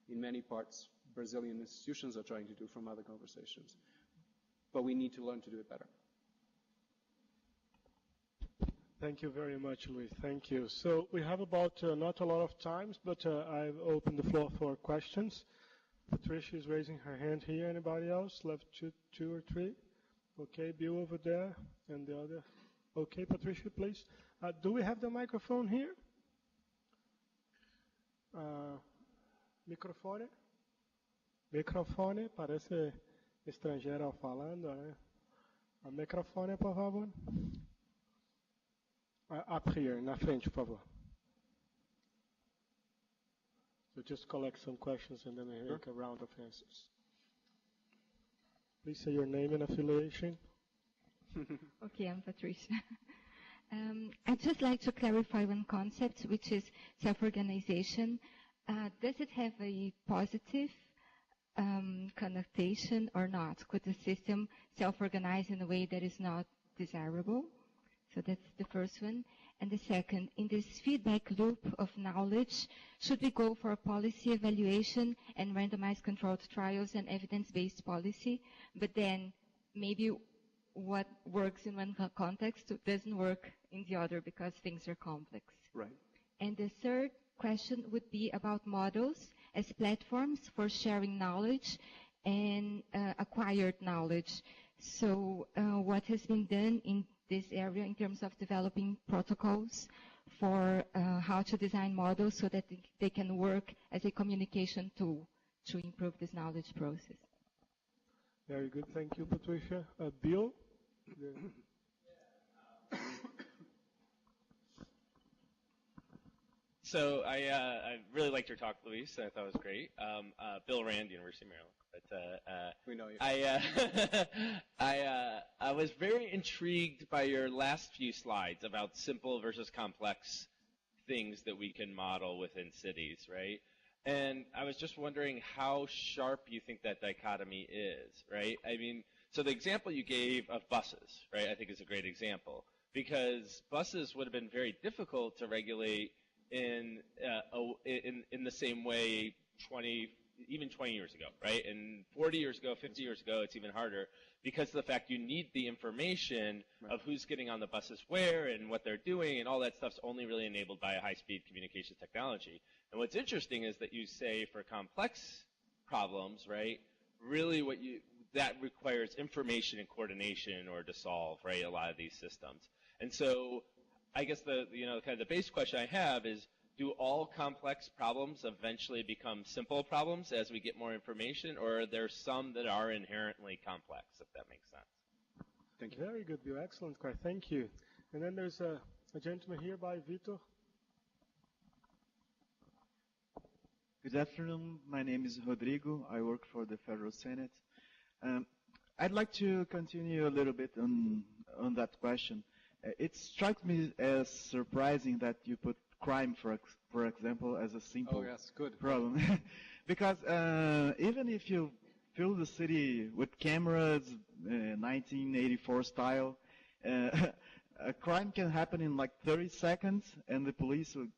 in many parts Brazilian institutions are trying to do from other conversations. But we need to learn to do it better. Thank you very much, Luis. Thank you. So we have about not a lot of time, but I've opened the floor for questions. Patricia is raising her hand here. Anybody else? Left two or three? Okay, Bill over there, and the other. Okay, Patricia, please. Do we have the microphone here? Microfone? Microfone, parece estrangeiro falando, né? A microfone, por favor. Up here, na frente, por favor. So just collect some questions and then we make a round of answers. Please say your name and affiliation. Okay, I'm Patricia. I'd just like to clarify one concept, which is self-organization. Does it have a positive connotation or not? Could the system self-organize in a way that is not desirable? So that's the first one. And the second, in this feedback loop of knowledge, should we go for a policy evaluation and randomized controlled trials and evidence-based policy, but then maybe what works in one context doesn't work in the other because things are complex? Right. And the third question would be about models as platforms for sharing knowledge and acquired knowledge. So what has been done in this area in terms of developing protocols for how to design models so that they can work as a communication tool to improve this knowledge process? Very good. Thank you, Patricia. Bill? So I really liked your talk, Luis. I thought it was great. Bill Rand, University of Maryland. But we know you. I was very intrigued by your last few slides about simple versus complex things that we can model within cities, right? And I was just wondering how sharp you think that dichotomy is, right? I mean, so the example you gave of buses, right, I think is a great example, because buses would have been very difficult to regulate in the same way 20 years ago, right? And 40 years ago, 50 years ago, it's even harder because of the fact you need the information of who's getting on the buses where and what they're doing, and all that stuff's only really enabled by a high-speed communications technology. And what's interesting is that you say for complex problems, right, really that requires information and coordination or to solve, right, a lot of these systems. And so I guess kind of the base question I have is, do all complex problems eventually become simple problems as we get more information, or are there some that are inherently complex, if that makes sense? Thank you. Very good, Bill. Excellent. Thank you. And then there's a gentleman here by Vitor. Good afternoon. My name is Rodrigo. I work for the Federal Senate. I'd like to continue a little bit on that question. It strikes me as surprising that you put crime, for example, as a simple problem. Because even if you fill the city with cameras, 1984 style, a crime can happen in like 30 seconds and the police will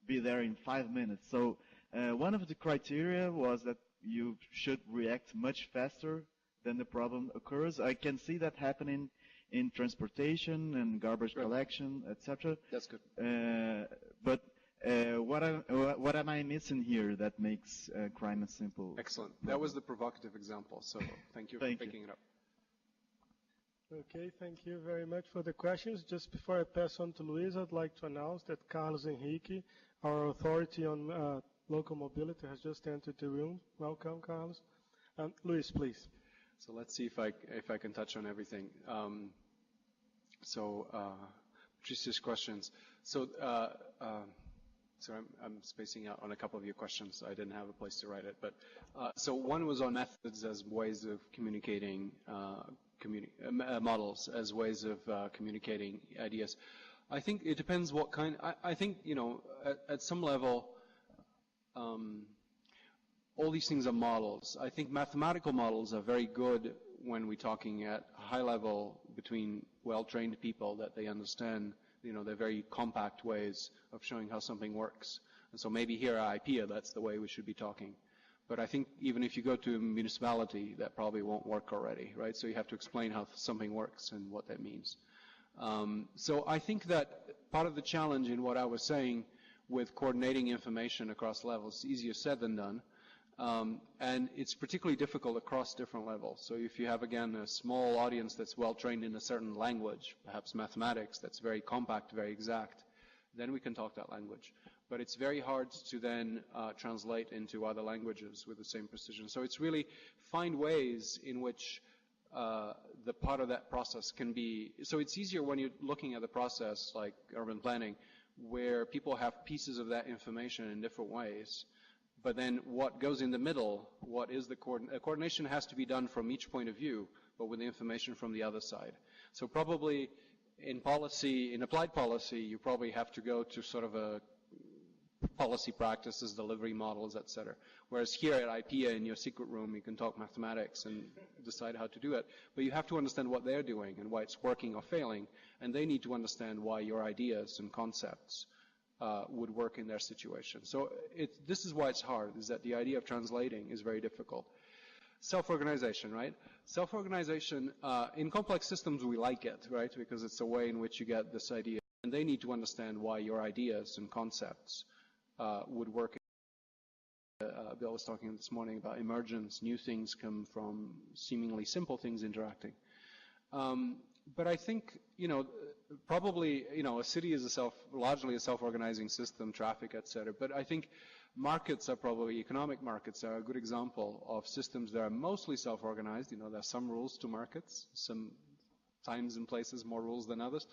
be there in 5 minutes. So one of the criteria was that you should react much faster than the problem occurs. I can see that happening in transportation and garbage collection, etc. That's good. But what am I missing here that makes crime a simple? Excellent. That was the provocative example. So thank you for picking it up. Okay, thank you very much for the questions. Just before I pass on to Luis, I'd like to announce that Carlos Henrique, our authority on local mobility, has just entered the room. Welcome, Carlos. Luis, please. So let's see if I can touch on everything. Patricia's questions. So I'm spacing out on a couple of your questions. I didn't have a place to write it, but so one was on methods as ways of communicating models as ways of communicating ideas. I think it depends what kind. I think at some level. All these things are models. I think mathematical models are very good when we're talking at a high level between well-trained people that they understand, they're very compact ways of showing how something works. And so maybe here at Ipea, that's the way we should be talking. But I think even if you go to a municipality, that probably won't work already, right? So you have to explain how something works and what that means. So I think that part of the challenge in what I was saying with coordinating information across levels is easier said than done. And it's particularly difficult across different levels. So if you have, again, a small audience that's well trained in a certain language, perhaps mathematics, that's very compact, very exact, then we can talk that language. But it's very hard to then translate into other languages with the same precision. So it's really find ways in which the part of that process can be, so it's easier when you're looking at the process like urban planning, where people have pieces of that information in different ways. But then what goes in the middle, what is the coordination has to be done from each point of view, but with the information from the other side. So probably in policy, in applied policy, you probably have to go to sort of a policy practices, delivery models, et cetera. Whereas here at Ipea, in your secret room, you can talk mathematics and decide how to do it. But you have to understand what they're doing and why it's working or failing, and they need to understand why your ideas and concepts would work in their situation. So this is why it's hard, is that the idea of translating is very difficult. Self-organization, right? Self-organization, in complex systems we like it, right? Because it's a way in which you get this idea. And they need to understand why your ideas and concepts would work. Bill was talking this morning about emergence. New things come from seemingly simple things interacting. But I think, probably, a city is largely a self-organizing system, traffic, et cetera. But I think markets are probably, economic markets are a good example of systems that are mostly self-organized. There are some rules to markets, some times and places more rules than others.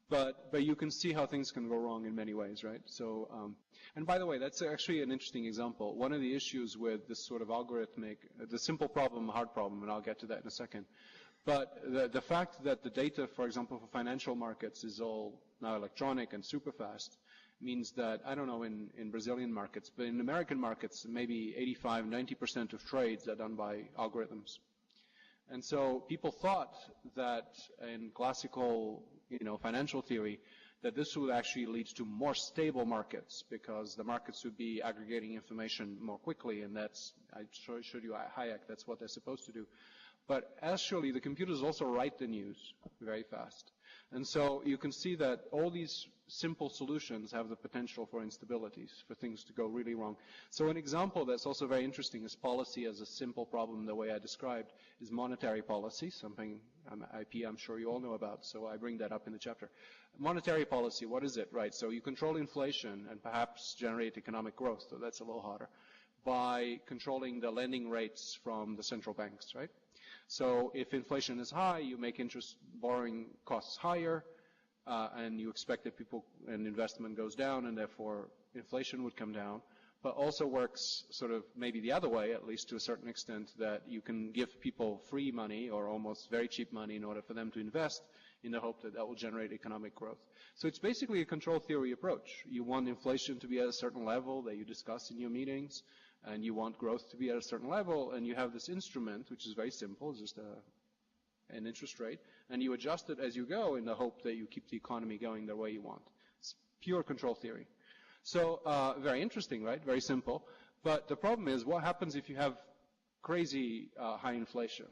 But you can see how things can go wrong in many ways, right? So, and by the way, that's actually an interesting example. One of the issues with this sort of algorithmic, the simple problem, hard problem, and I'll get to that in a second. But the fact that the data, for example, for financial markets is all now electronic and super fast means that, I don't know in Brazilian markets, but in American markets, maybe 85, 90% of trades are done by algorithms. And so people thought that in classical, financial theory, that this would actually lead to more stable markets because the markets would be aggregating information more quickly, and I showed you Hayek, that's what they're supposed to do. But actually, the computers also write the news very fast. And so you can see that all these simple solutions have the potential for instabilities, for things to go really wrong. So an example that's also very interesting is policy as a simple problem, the way I described, is monetary policy, something IP I'm sure you all know about, so I bring that up in the chapter. Monetary policy, what is it, right? So you control inflation and perhaps generate economic growth, so that's a little harder, by controlling the lending rates from the central banks, right? So if inflation is high, you make interest borrowing costs higher, and you expect that people and investment goes down, and therefore inflation would come down. But also works sort of maybe the other way, at least to a certain extent, that you can give people free money or almost very cheap money in order for them to invest in the hope that that will generate economic growth. So it's basically a control theory approach. You want inflation to be at a certain level that you discuss in your meetings, and you want growth to be at a certain level, and you have this instrument, which is very simple, it's just an interest rate, and you adjust it as you go in the hope that you keep the economy going the way you want. It's pure control theory. So very interesting, right? Very simple. But the problem is, what happens if you have crazy high inflation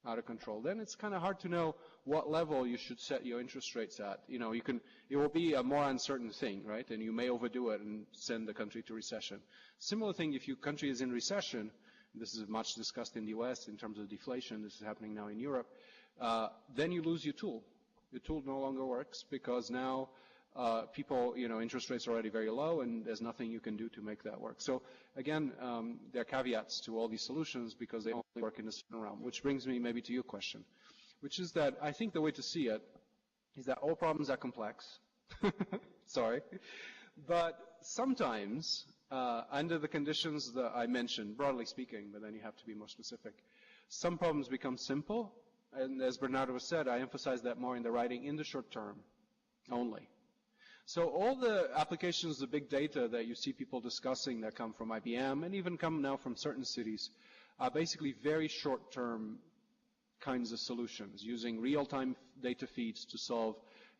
out of control? Then it's kind of hard to know what level you should set your interest rates at. It will be a more uncertain thing, right? And you may overdo it and send the country to recession. Similar thing if your country is in recession, this is much discussed in the US in terms of deflation, this is happening now in Europe, then you lose your tool. Your tool no longer works because now interest rates are already very low and there's nothing you can do to make that work. So again, there are caveats to all these solutions because they only work in a certain realm, which brings me maybe to your question, which is that I think the way to see it is that all problems are complex. Sorry. But sometimes, under the conditions that I mentioned, broadly speaking, but then you have to be more specific, some problems become simple, and as Bernardo said, I emphasize that more in the writing, in the short term only. So all the applications of big data that you see people discussing that come from IBM and even come now from certain cities are basically very short-term kinds of solutions using real-time data feeds to solve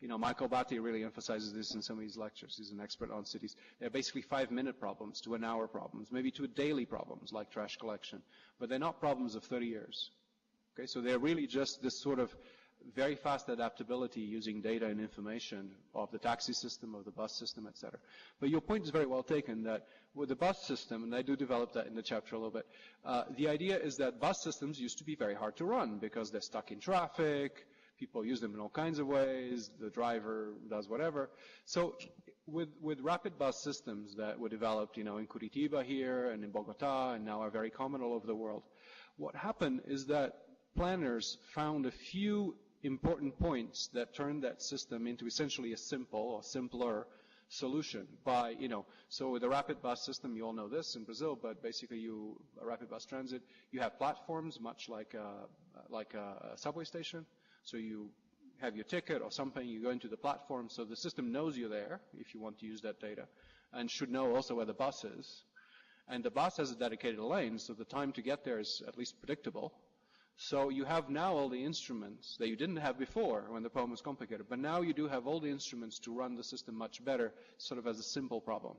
Michael Batty really emphasizes this in some of his lectures. He's an expert on cities. They're basically 5-minute problems to an hour problems, maybe to daily problems like trash collection, but they're not problems of 30 years. Okay, so they're really just this sort of very fast adaptability using data and information of the taxi system, of the bus system, et cetera. But your point is very well taken that with the bus system, and I do develop that in the chapter a little bit, the idea is that bus systems used to be very hard to run because they're stuck in traffic, people use them in all kinds of ways, the driver does whatever. So with rapid bus systems that were developed, in Curitiba here and in Bogota and now are very common all over the world, what happened is that planners found a few important points that turned that system into essentially a simple or simpler solution by, so with a rapid bus system, you all know this in Brazil, but basically a rapid bus transit, you have platforms much like a subway station. So you have your ticket or something, you go into the platform, so the system knows you're there if you want to use that data, and should know also where the bus is. And the bus has a dedicated lane, so the time to get there is at least predictable. So you have now all the instruments that you didn't have before when the problem was complicated, but now you do have all the instruments to run the system much better, sort of as a simple problem.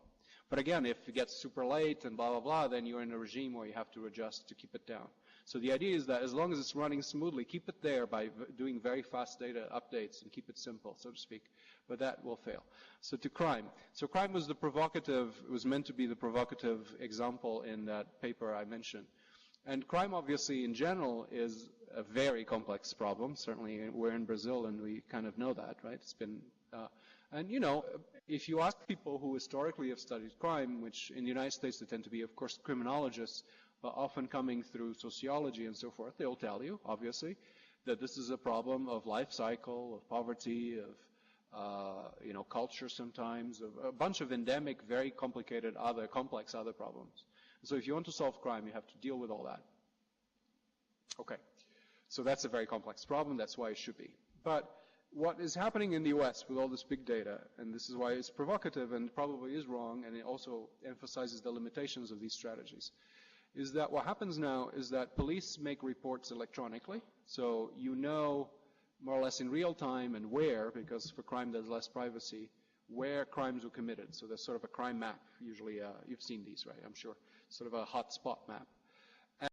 But again, if it gets super late and blah, blah, blah, then you're in a regime where you have to adjust to keep it down. So the idea is that as long as it's running smoothly, keep it there by doing very fast data updates and keep it simple, so to speak. But that will fail. So to crime. So crime was was meant to be the provocative example in that paper I mentioned. And crime, obviously, in general, is a very complex problem. Certainly, we're in Brazil, and we kind of know that, right? It's been, if you ask people who historically have studied crime, which in the United States they tend to be, of course, criminologists, but often coming through sociology and so forth, they'll tell you, obviously, that this is a problem of life cycle, of poverty, of culture sometimes, of a bunch of endemic, very complicated, complex other problems. So if you want to solve crime, you have to deal with all that. Okay, so that's a very complex problem. That's why it should be. But what is happening in the US with all this big data, and this is why it's provocative and probably is wrong, and it also emphasizes the limitations of these strategies, is that what happens now is that police make reports electronically. So you know more or less in real time and where, because for crime there's less privacy, where crimes were committed. So there's sort of a crime map. Usually you've seen these, right? I'm sure. Sort of a hotspot map.